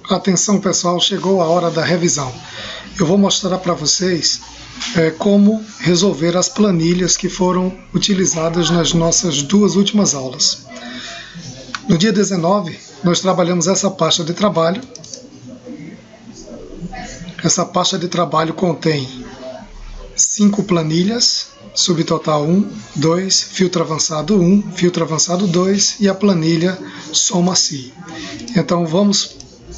Atenção pessoal, chegou a hora da revisão. Eu vou mostrar para vocês como resolver as planilhas que foram utilizadas nas nossas duas últimas aulas. No dia 19, nós trabalhamos essa pasta de trabalho. Essa pasta de trabalho contém 5 planilhas, subtotal 1, 2, filtro avançado 1, filtro avançado 2 e a planilha soma-se. Então vamos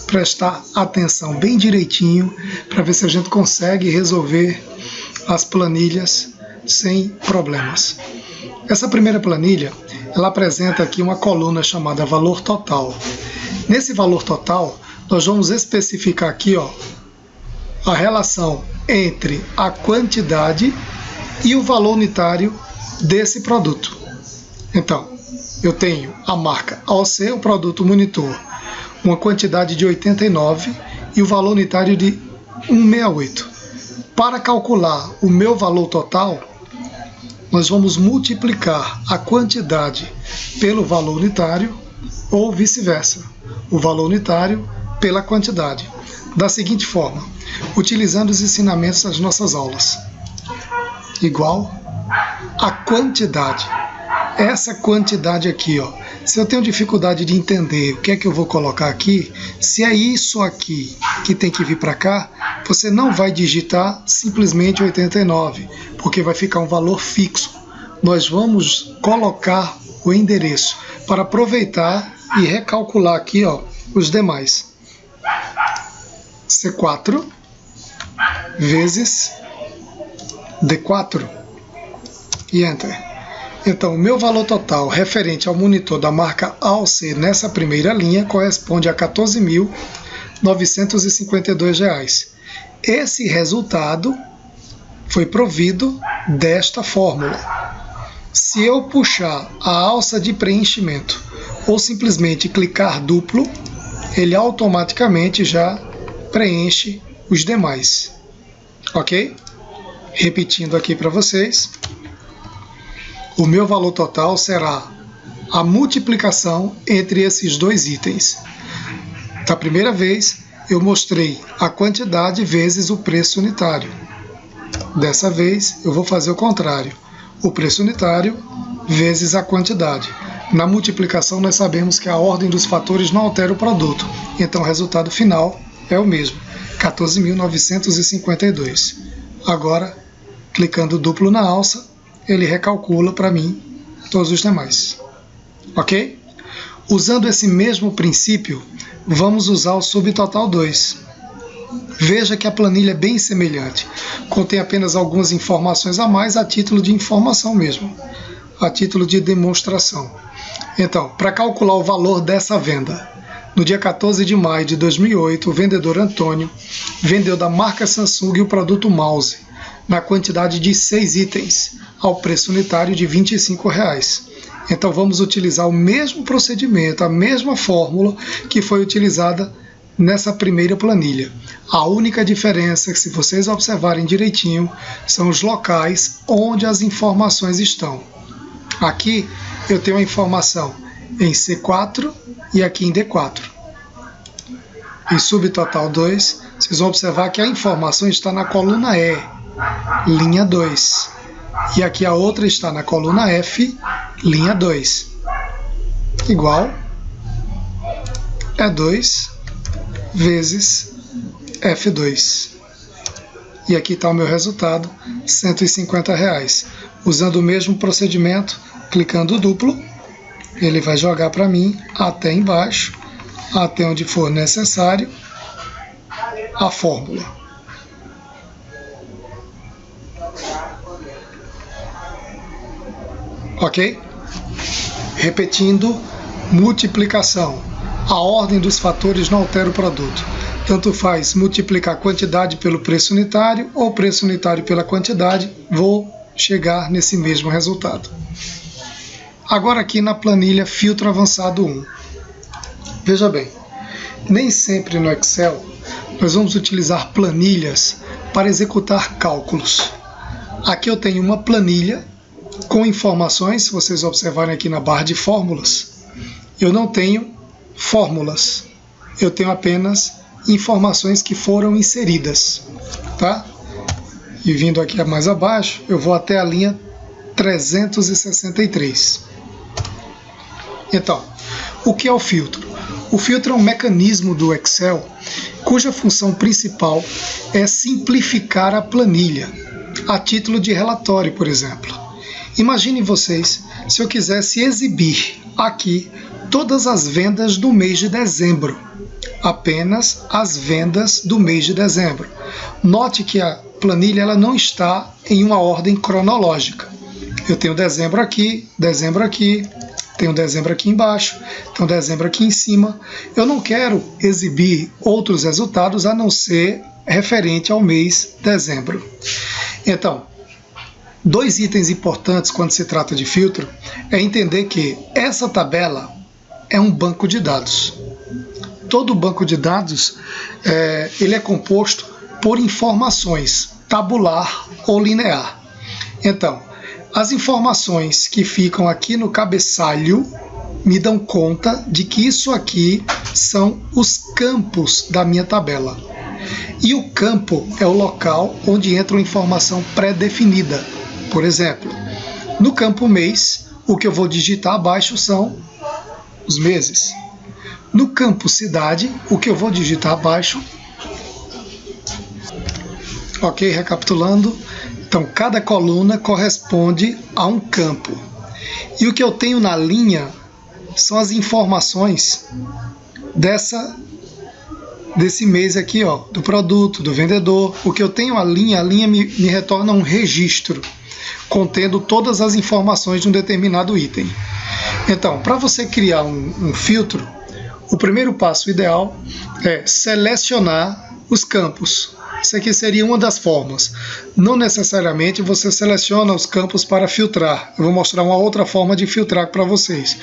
prestar atenção bem direitinho para ver se a gente consegue resolver as planilhas sem problemas. Essa primeira planilha, ela apresenta aqui uma coluna chamada valor total. Nesse valor total, nós vamos especificar aqui, a relação entre a quantidade e o valor unitário desse produto. Então, eu tenho a marca AOC, o produto monitor, uma quantidade de 89 e o valor unitário de 168. Para calcular o meu valor total, nós vamos multiplicar a quantidade pelo valor unitário ou vice-versa, o valor unitário pela quantidade, da seguinte forma, utilizando os ensinamentos das nossas aulas. Igual a quantidade. Essa quantidade aqui, se eu tenho dificuldade de entender o que é que eu vou colocar aqui, se é isso aqui que tem que vir para cá, você não vai digitar simplesmente 89, porque vai ficar um valor fixo. Nós vamos colocar o endereço para aproveitar e recalcular aqui, os demais. C4 vezes D4 e Enter. Então, o meu valor total referente ao monitor da marca AOC nessa primeira linha corresponde a R$ 14.952. Esse resultado foi provido desta fórmula. Se eu puxar a alça de preenchimento ou simplesmente clicar duplo, ele automaticamente já preenche os demais. Ok? Repetindo aqui para vocês. O meu valor total será a multiplicação entre esses dois itens. Da primeira vez, eu mostrei a quantidade vezes o preço unitário. Dessa vez, eu vou fazer o contrário. O preço unitário vezes a quantidade. Na multiplicação, nós sabemos que a ordem dos fatores não altera o produto. Então, o resultado final é o mesmo, 14.952. Agora, clicando duplo na alça, ele recalcula para mim todos os demais. Ok? Usando esse mesmo princípio, vamos usar o subtotal 2. Veja que a planilha é bem semelhante. Contém apenas algumas informações a mais a título de informação mesmo, a título de demonstração. Então, para calcular o valor dessa venda, no dia 14 de maio de 2008, o vendedor Antônio vendeu da marca Samsung o produto mouse, na quantidade de 6 itens, ao preço unitário de R$ 25. Então vamos utilizar o mesmo procedimento, a mesma fórmula que foi utilizada nessa primeira planilha. A única diferença, que se vocês observarem direitinho, são os locais onde as informações estão. Aqui eu tenho a informação em C4 e aqui em D4. Em subtotal 2, vocês vão observar que a informação está na coluna E, linha 2. E aqui a outra está na coluna F, linha 2. Igual E2 vezes F2. E aqui está o meu resultado, R$ 150. Usando o mesmo procedimento, clicando duplo, ele vai jogar para mim até embaixo, até onde for necessário, a fórmula. Ok? Repetindo, multiplicação. A ordem dos fatores não altera o produto. Tanto faz multiplicar a quantidade pelo preço unitário ou preço unitário pela quantidade, vou chegar nesse mesmo resultado. Agora aqui na planilha filtro avançado 1. Veja bem, nem sempre no Excel nós vamos utilizar planilhas para executar cálculos. Aqui eu tenho uma planilha com informações, se vocês observarem aqui na barra de fórmulas, eu não tenho fórmulas, eu tenho apenas informações que foram inseridas, tá? E vindo aqui mais abaixo, eu vou até a linha 363. Então, o que é o filtro? O filtro é um mecanismo do Excel cuja função principal é simplificar a planilha, a título de relatório, por exemplo. Imaginem vocês se eu quisesse exibir aqui todas as vendas do mês de dezembro, apenas as vendas do mês de dezembro. Note que a planilha ela não está em uma ordem cronológica. Eu tenho dezembro aqui, tenho dezembro aqui embaixo, tenho dezembro aqui em cima. Eu não quero exibir outros resultados a não ser referente ao mês de dezembro. Então, dois itens importantes quando se trata de filtro é entender que essa tabela é um banco de dados. Todo banco de dados ele é composto por informações tabular ou linear. Então, as informações que ficam aqui no cabeçalho me dão conta de que isso aqui são os campos da minha tabela. E o campo é o local onde entra uma informação pré-definida. Por exemplo, no campo mês, o que eu vou digitar abaixo são os meses. No campo cidade, o que eu vou digitar abaixo. Ok, recapitulando. Então, cada coluna corresponde a um campo. E o que eu tenho na linha são as informações desse mês aqui, ó, do produto, do vendedor. O que eu tenho a linha me retorna um registro, contendo todas as informações de um determinado item. Então, para você criar um filtro, o primeiro passo ideal é selecionar os campos. Isso aqui seria uma das formas. Não necessariamente você seleciona os campos para filtrar. Eu vou mostrar uma outra forma de filtrar para vocês.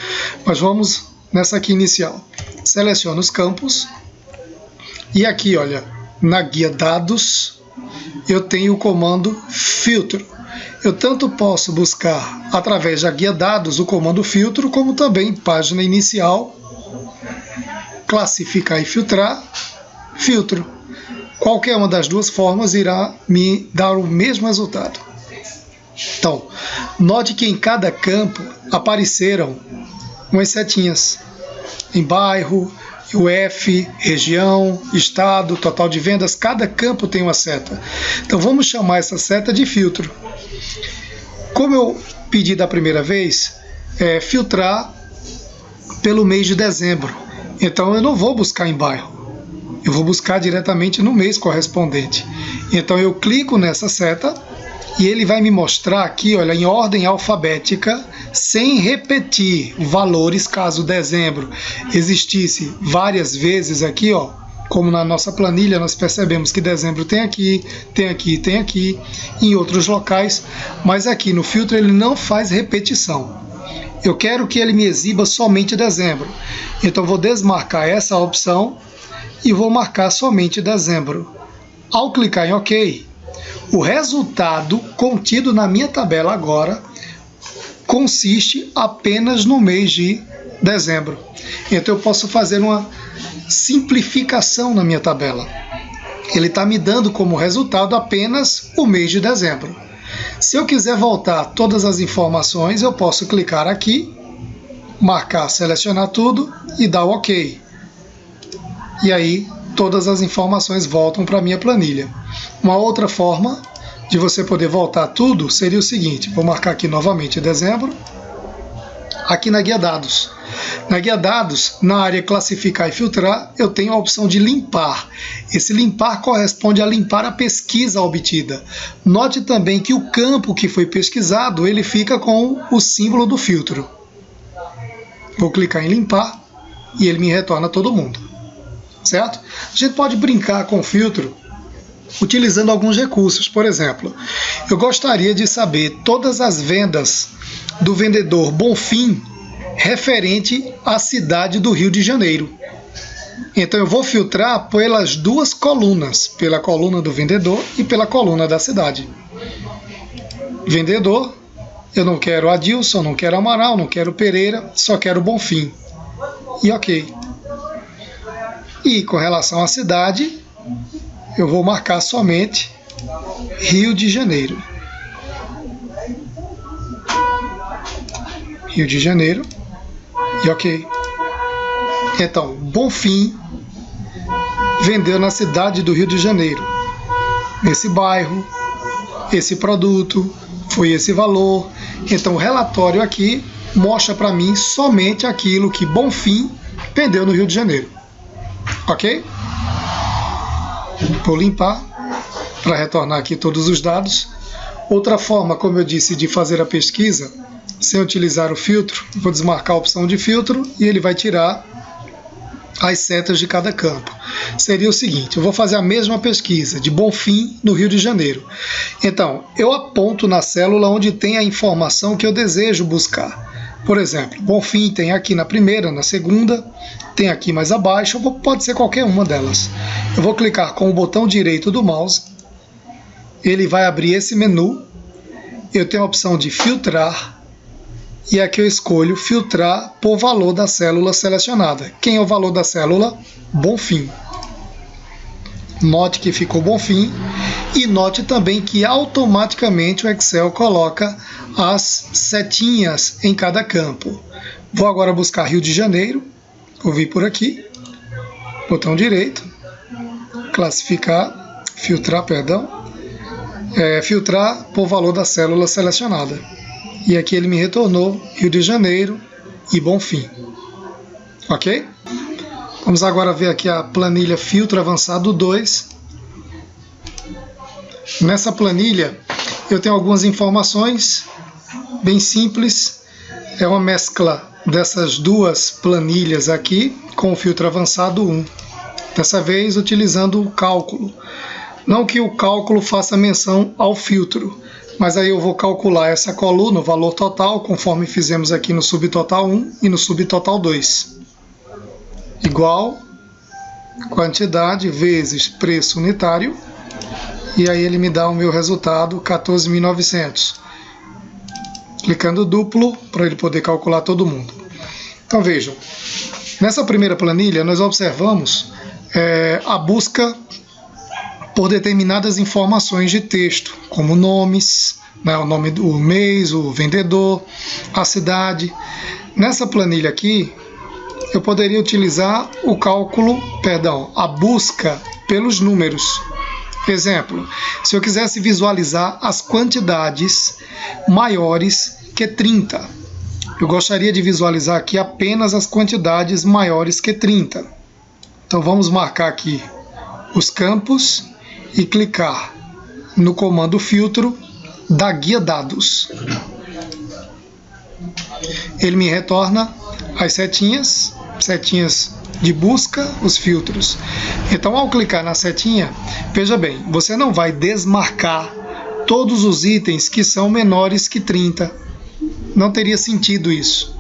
Mas vamos nessa aqui inicial. Seleciona os campos. E aqui, olha, na guia dados, eu tenho o comando filtro. Eu tanto posso buscar através da guia dados o comando filtro, como também página inicial, classificar e filtrar, filtro. Qualquer uma das duas formas irá me dar o mesmo resultado. Então, note que em cada campo apareceram umas setinhas. Em bairro, UF, região, estado, total de vendas, cada campo tem uma seta. Então vamos chamar essa seta de filtro. Como eu pedi da primeira vez, filtrar pelo mês de dezembro. Então eu não vou buscar em bairro. Eu vou buscar diretamente no mês correspondente. Então eu clico nessa seta e ele vai me mostrar aqui, olha, em ordem alfabética, sem repetir valores, caso dezembro existisse várias vezes aqui, ó, como na nossa planilha nós percebemos que dezembro tem aqui, tem aqui, tem aqui, em outros locais, mas aqui no filtro ele não faz repetição. Eu quero que ele me exiba somente dezembro. Então eu vou desmarcar essa opção e vou marcar somente dezembro. Ao clicar em OK, o resultado contido na minha tabela agora consiste apenas no mês de dezembro. Então eu posso fazer uma simplificação na minha tabela. Ele está me dando como resultado apenas o mês de dezembro. Se eu quiser voltar todas as informações, eu posso clicar aqui, marcar, selecionar tudo e dar OK. E aí todas as informações voltam para a minha planilha. Uma outra forma de você poder voltar tudo seria o seguinte: vou marcar aqui novamente dezembro, aqui na guia dados. Na guia dados, na área classificar e filtrar, eu tenho a opção de limpar. Esse limpar corresponde a limpar a pesquisa obtida. Note também que o campo que foi pesquisado, ele fica com o símbolo do filtro. Vou clicar em limpar e ele me retorna todo mundo. Certo? A gente pode brincar com o filtro utilizando alguns recursos. Por exemplo, eu gostaria de saber todas as vendas do vendedor Bonfim referente à cidade do Rio de Janeiro. Então eu vou filtrar pelas duas colunas, pela coluna do vendedor e pela coluna da cidade. Vendedor, eu não quero Adilson, não quero Amaral, não quero Pereira, só quero Bonfim. E OK. E com relação à cidade, eu vou marcar somente Rio de Janeiro. Rio de Janeiro. E ok. Então, Bonfim vendeu na cidade do Rio de Janeiro. Nesse bairro, esse produto, foi esse valor. Então, o relatório aqui mostra para mim somente aquilo que Bonfim vendeu no Rio de Janeiro. Ok? Vou limpar para retornar aqui todos os dados. Outra forma, como eu disse, de fazer a pesquisa, sem utilizar o filtro, vou desmarcar a opção de filtro e ele vai tirar as setas de cada campo. Seria o seguinte, eu vou fazer a mesma pesquisa de Bonfim no Rio de Janeiro. Então, eu aponto na célula onde tem a informação que eu desejo buscar. Por exemplo, Bonfim tem aqui na primeira, na segunda, tem aqui mais abaixo, pode ser qualquer uma delas. Eu vou clicar com o botão direito do mouse, ele vai abrir esse menu, eu tenho a opção de filtrar, e aqui eu escolho filtrar por valor da célula selecionada. Quem é o valor da célula? Bonfim. Note que ficou Bonfim e note também que automaticamente o Excel coloca as setinhas em cada campo. Vou agora buscar Rio de Janeiro, vou vir por aqui, botão direito, classificar, filtrar por valor da célula selecionada. E aqui ele me retornou Rio de Janeiro e Bonfim. Ok? Vamos agora ver aqui a planilha Filtro Avançado 2. Nessa planilha eu tenho algumas informações bem simples. É uma mescla dessas duas planilhas aqui com o Filtro Avançado 1. Dessa vez utilizando o cálculo. Não que o cálculo faça menção ao filtro, mas aí eu vou calcular essa coluna, o valor total, conforme fizemos aqui no subtotal 1 e no subtotal 2. Igual quantidade vezes preço unitário, e aí ele me dá o meu resultado, 14.900. Clicando duplo, para ele poder calcular todo mundo. Então vejam, nessa primeira planilha nós observamos a busca por determinadas informações de texto, como nomes, né, o nome do mês, o vendedor, a cidade. Nessa planilha aqui, eu poderia utilizar o cálculo, a busca pelos números. Exemplo, se eu quisesse visualizar as quantidades maiores que 30, eu gostaria de visualizar aqui apenas as quantidades maiores que 30. Então vamos marcar aqui os campos e clicar no comando filtro da guia dados. Ele me retorna as setinhas de busca, os filtros. Então, ao clicar na setinha, veja bem, você não vai desmarcar todos os itens que são menores que 30. Não teria sentido isso.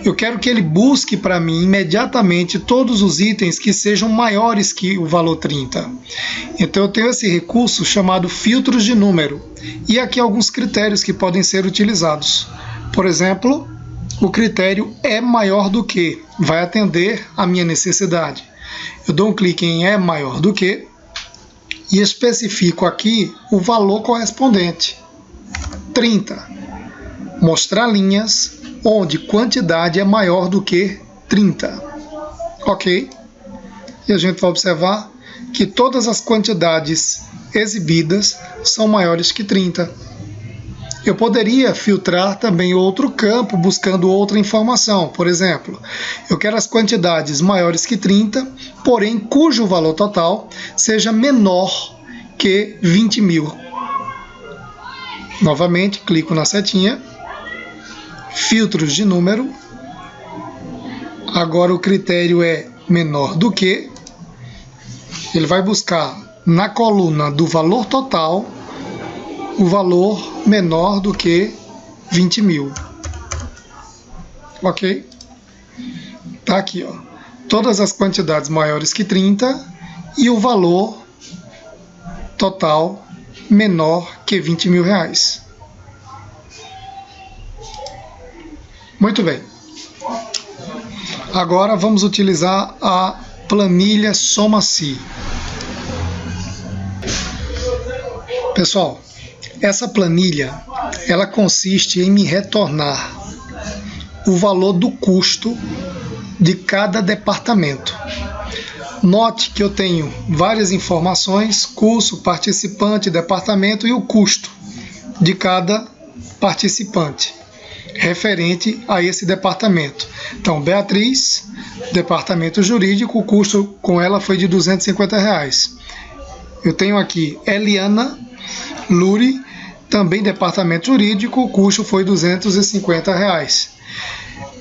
Eu quero que ele busque para mim imediatamente todos os itens que sejam maiores que o valor 30. Então eu tenho esse recurso chamado filtros de número. E aqui alguns critérios que podem ser utilizados. Por exemplo, o critério é maior do que, vai atender à minha necessidade. Eu dou um clique em é maior do que e especifico aqui o valor correspondente. 30. Mostrar linhas onde quantidade é maior do que 30. Ok? E a gente vai observar que todas as quantidades exibidas são maiores que 30. Eu poderia filtrar também outro campo buscando outra informação. Por exemplo, eu quero as quantidades maiores que 30, porém cujo valor total seja menor que 20.000. Novamente, clico na setinha. Filtros de número, agora o critério é menor do que, ele vai buscar na coluna do valor total o valor menor do que 20.000. Ok? Tá aqui, ó. Todas as quantidades maiores que 30 e o valor total menor que R$20.000. Muito bem. Agora vamos utilizar a planilha Soma-se. Pessoal, essa planilha, ela consiste em me retornar o valor do custo de cada departamento. Note que eu tenho várias informações: curso, participante, departamento e o custo de cada participante referente a esse departamento. Então, Beatriz, departamento jurídico, o custo com ela foi de R$250. Eu tenho aqui Eliana Luri, também departamento jurídico, o custo foi R$250.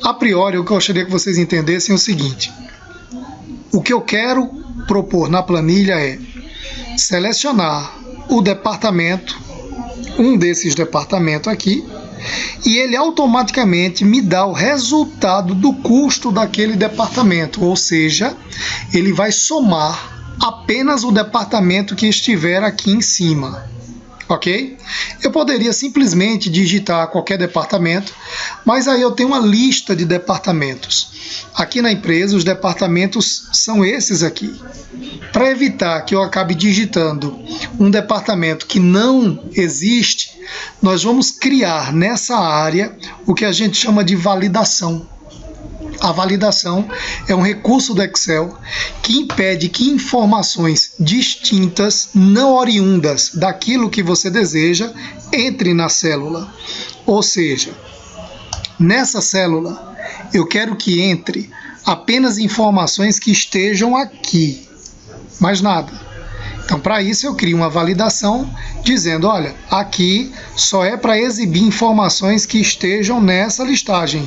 A priori, o que eu gostaria que vocês entendessem é o seguinte: o que eu quero propor na planilha é selecionar o departamento, um desses departamentos aqui, e ele automaticamente me dá o resultado do custo daquele departamento, ou seja, ele vai somar apenas o departamento que estiver aqui em cima. Ok? Eu poderia simplesmente digitar qualquer departamento, mas aí eu tenho uma lista de departamentos. Aqui na empresa, os departamentos são esses aqui. Para evitar que eu acabe digitando um departamento que não existe, nós vamos criar nessa área o que a gente chama de validação. A validação é um recurso do Excel que impede que informações distintas, não oriundas daquilo que você deseja, entre na célula. Ou seja, nessa célula eu quero que entre apenas informações que estejam aqui, mais nada. Então, para isso eu crio uma validação dizendo, olha, aqui só é para exibir informações que estejam nessa listagem.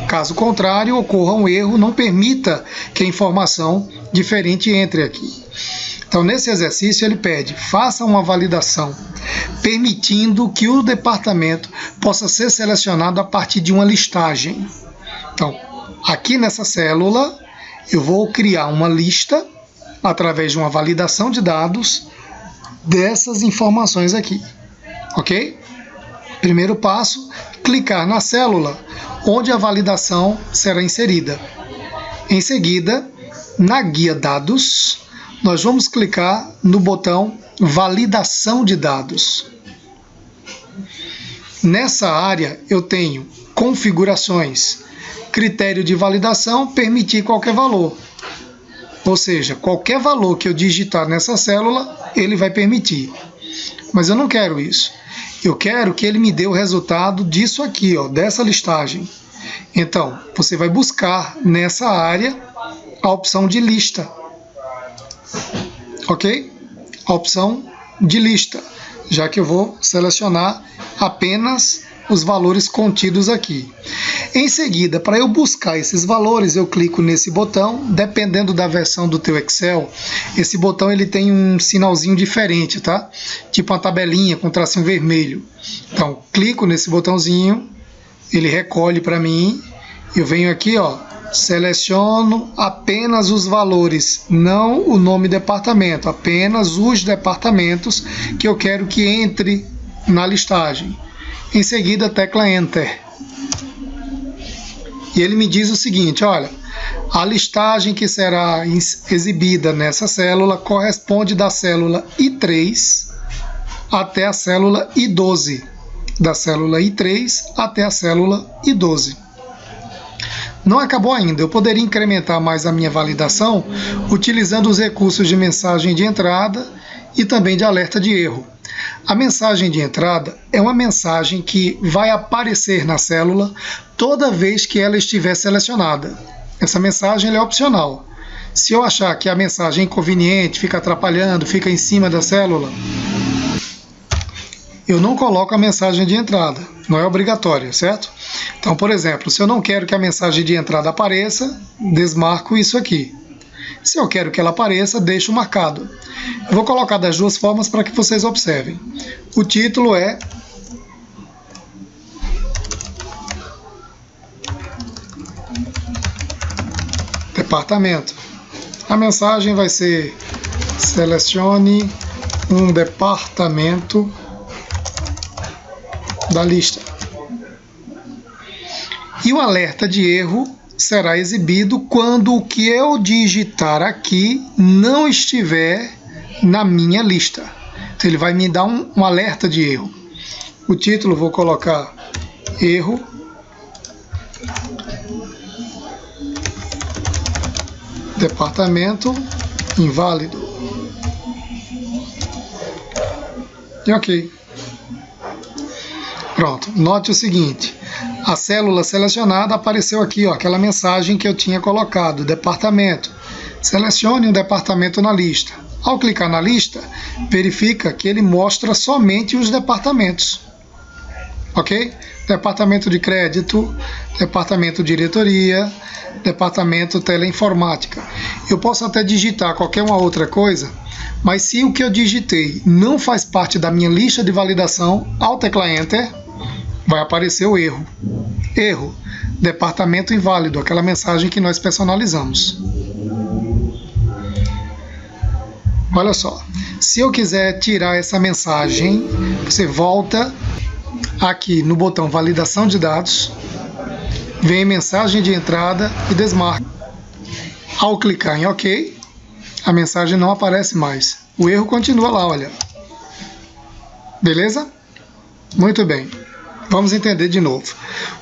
Caso contrário, ocorra um erro, não permita que a informação diferente entre aqui. Então, nesse exercício, ele pede, faça uma validação, permitindo que o departamento possa ser selecionado a partir de uma listagem. Então, aqui nessa célula, eu vou criar uma lista, através de uma validação de dados, dessas informações aqui. Ok? Primeiro passo, clicar na célula onde a validação será inserida. Em seguida, na guia Dados, nós vamos clicar no botão Validação de Dados. Nessa área eu tenho configurações, critério de validação, permitir qualquer valor. Ou seja, qualquer valor que eu digitar nessa célula, ele vai permitir. Mas eu não quero isso. Eu quero que ele me dê o resultado disso aqui, ó, dessa listagem. Então, você vai buscar nessa área a opção de lista. Ok? A opção de lista, já que eu vou selecionar apenas os valores contidos aqui. Em seguida, para eu buscar esses valores, eu clico nesse botão. Dependendo da versão do teu Excel, esse botão ele tem um sinalzinho diferente, tá? Tipo uma tabelinha com tracinho vermelho. Então, clico nesse botãozinho, ele recolhe para mim. Eu venho aqui, ó, seleciono apenas os valores, não o nome departamento, apenas os departamentos que eu quero que entre na listagem. Em seguida, tecla Enter. E ele me diz o seguinte, olha, a listagem que será exibida nessa célula corresponde da célula I3 até a célula I12. Da célula I3 até a célula I12. Não acabou ainda, eu poderia incrementar mais a minha validação utilizando os recursos de mensagem de entrada e também de alerta de erro. A mensagem de entrada é uma mensagem que vai aparecer na célula toda vez que ela estiver selecionada. Essa mensagem é opcional. Se eu achar que a mensagem é inconveniente, fica atrapalhando, fica em cima da célula, eu não coloco a mensagem de entrada, não é obrigatória, certo? Então, por exemplo, se eu não quero que a mensagem de entrada apareça, desmarco isso aqui. Se eu quero que ela apareça, deixo marcado. Eu vou colocar das duas formas para que vocês observem. O título é Departamento. A mensagem vai ser: selecione um departamento da lista. E o alerta de erro será exibido quando o que eu digitar aqui não estiver na minha lista. Então ele vai me dar um alerta de erro. O título vou colocar erro departamento inválido. E ok. Pronto, note o seguinte, a célula selecionada apareceu aqui, ó, aquela mensagem que eu tinha colocado, departamento. Selecione um departamento na lista. Ao clicar na lista, verifica que ele mostra somente os departamentos. Ok? Departamento de crédito, departamento de diretoria, departamento teleinformática. Eu posso até digitar qualquer uma outra coisa, mas se o que eu digitei não faz parte da minha lista de validação, ao teclar Enter, vai aparecer o erro. Erro, departamento inválido, aquela mensagem que nós personalizamos. Olha só, se eu quiser tirar essa mensagem, você volta aqui no botão validação de dados, vem mensagem de entrada e desmarca. Ao clicar em OK, a mensagem não aparece mais. O erro continua lá, olha. Beleza? Muito bem. Vamos entender de novo.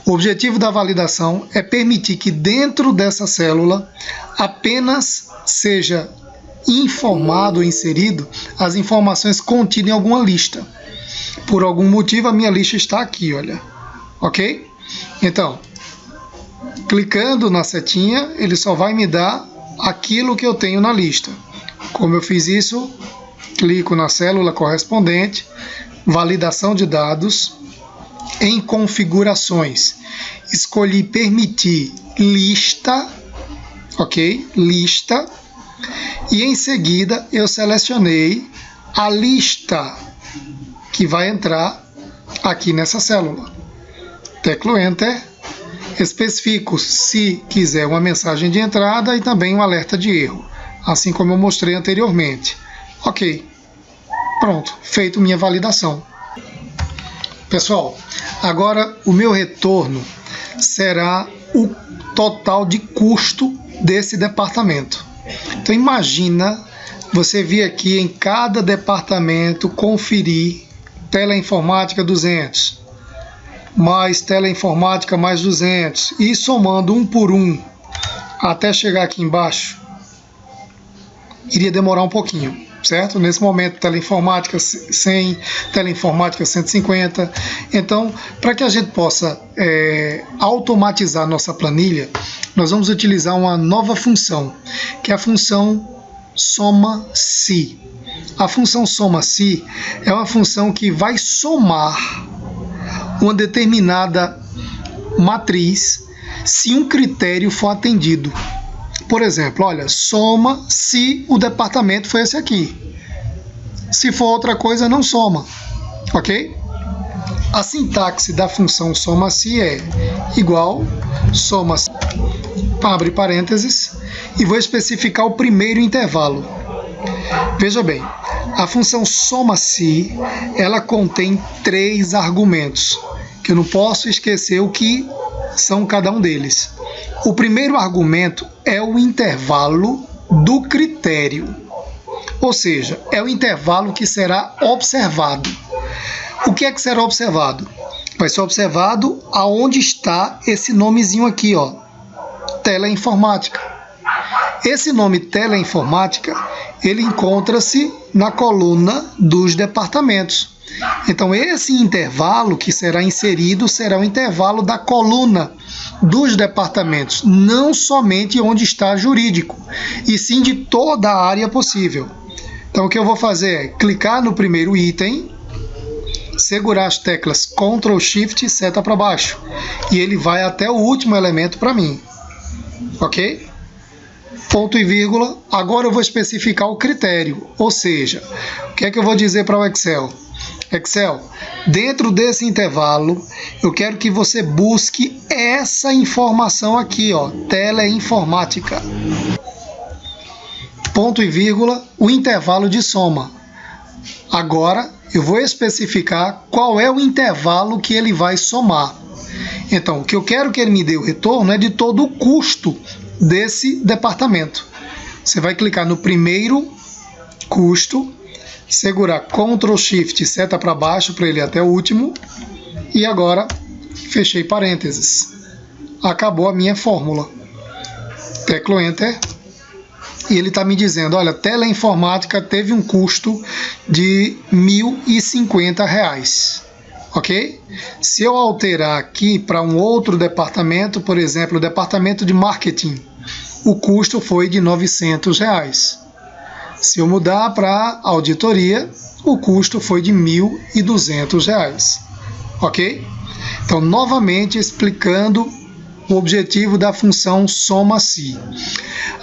O objetivo da validação é permitir que dentro dessa célula apenas seja informado ou inserido as informações contidas em alguma lista. Por algum motivo a minha lista está aqui, olha. Ok? Então, clicando na setinha, ele só vai me dar aquilo que eu tenho na lista. Como eu fiz isso, clico na célula correspondente, validação de dados, em configurações, escolhi permitir lista, ok? Lista, e em seguida eu selecionei a lista que vai entrar aqui nessa célula. Teclo Enter, especifico se quiser uma mensagem de entrada e também um alerta de erro, assim como eu mostrei anteriormente. Ok, pronto, feito minha validação. Pessoal, agora o meu retorno será o total de custo desse departamento. Então imagina você vir aqui em cada departamento conferir teleinformática 200, mais teleinformática mais 200, e somando um por um até chegar aqui embaixo, iria demorar um pouquinho, certo? Nesse momento, teleinformática 100, teleinformática 150. Então, para que a gente possa automatizar nossa planilha, nós vamos utilizar uma nova função, que é a função soma-se. A função soma-se é uma função que vai somar uma determinada matriz se um critério for atendido. Por exemplo, olha, soma se o departamento foi esse aqui. Se for outra coisa, não soma. Ok? A sintaxe da função soma-se é igual, soma-se, abre parênteses, e vou especificar o primeiro intervalo. Veja bem, a função soma-se, ela contém 3 argumentos, que eu não posso esquecer o que são cada um deles. O primeiro argumento é o intervalo do critério, ou seja, é o intervalo que será observado. O que é que será observado? Vai ser observado aonde está esse nomezinho aqui, ó, teleinformática. Esse nome teleinformática, ele encontra-se na coluna dos departamentos. Então, esse intervalo que será inserido será o intervalo da coluna dos departamentos, não somente onde está jurídico, e sim de toda a área possível. Então, o que eu vou fazer é clicar no primeiro item, segurar as teclas Ctrl Shift e seta para baixo, e ele vai até o último elemento para mim. Ok? Ponto e vírgula. Agora eu vou especificar o critério, ou seja, o que é que eu vou dizer para o Excel? Excel, dentro desse intervalo, eu quero que você busque essa informação aqui, ó, teleinformática. Ponto e vírgula, o intervalo de soma. Agora eu vou especificar qual é o intervalo que ele vai somar. Então, o que eu quero que ele me dê o retorno é de todo o custo desse departamento. Você vai clicar no primeiro custo, segurar Ctrl Shift seta para baixo para ele ir até o último, e agora fechei parênteses. Acabou a minha fórmula. Teclo Enter. E ele está me dizendo, olha, teleinformática teve um custo de R$ 1.050, ok? Se eu alterar aqui para um outro departamento, por exemplo, o departamento de marketing, o custo foi de R$ 900. Se eu mudar para auditoria, o custo foi de R$ 1.200, ok? Então, novamente explicando o objetivo da função soma-se.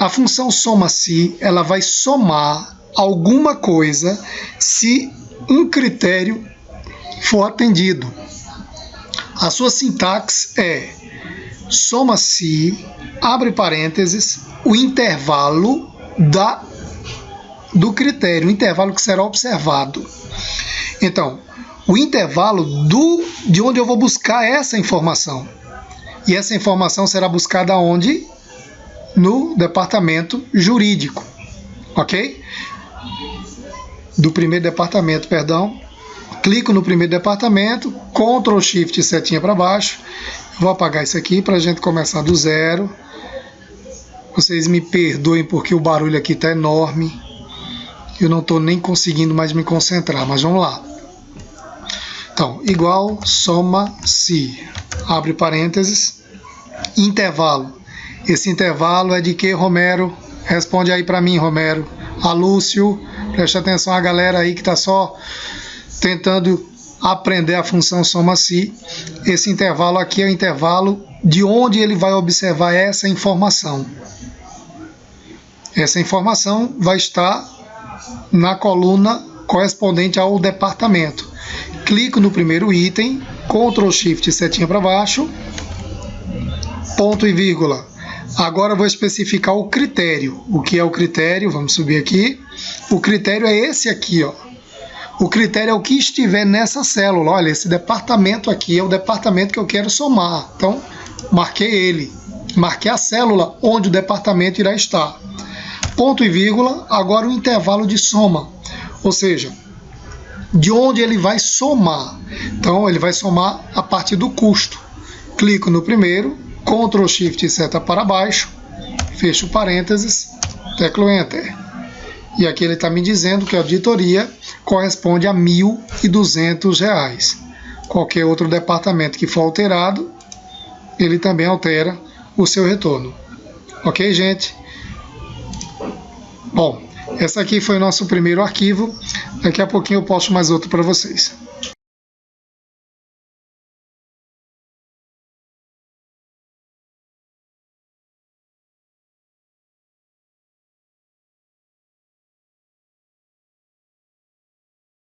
A função soma-se, ela vai somar alguma coisa se um critério for atendido. A sua sintaxe é soma-se, abre parênteses, o intervalo do critério, o intervalo que será observado. Então, o intervalo de onde eu vou buscar essa informação. E essa informação será buscada onde? No departamento jurídico, ok? Do primeiro departamento, perdão. Clico no primeiro departamento, Ctrl Shift setinha para baixo. Vou apagar isso aqui para a gente começar do zero. Vocês me perdoem porque o barulho aqui está enorme. Eu não estou nem conseguindo mais me concentrar, mas vamos lá. Então, igual, soma-se, abre parênteses, intervalo. Esse intervalo é de que, Romero? Responde aí para mim, Romero. A Lúcio, preste atenção a galera aí que está só tentando aprender a função soma-se. Esse intervalo aqui é o intervalo de onde ele vai observar essa informação. Essa informação vai estar na coluna correspondente ao departamento. Clico no primeiro item, Ctrl Shift setinha para baixo, ponto e vírgula. Agora eu vou especificar o critério. O que é o critério? Vamos subir aqui. O critério é esse aqui, ó. O critério é o que estiver nessa célula. Olha, esse departamento aqui é o departamento que eu quero somar. Então, marquei ele. Marquei a célula onde o departamento irá estar. Ponto e vírgula, agora o intervalo de soma. Ou seja, de onde ele vai somar. Então, ele vai somar a partir do custo. Clico no primeiro, Ctrl Shift seta para baixo, fecho parênteses, teclo Enter. E aqui ele está me dizendo que a auditoria corresponde a R$ 1.200. Qualquer outro departamento que for alterado, ele também altera o seu retorno. Ok, gente? Bom, esse aqui foi o nosso primeiro arquivo. Daqui a pouquinho eu posto mais outro para vocês.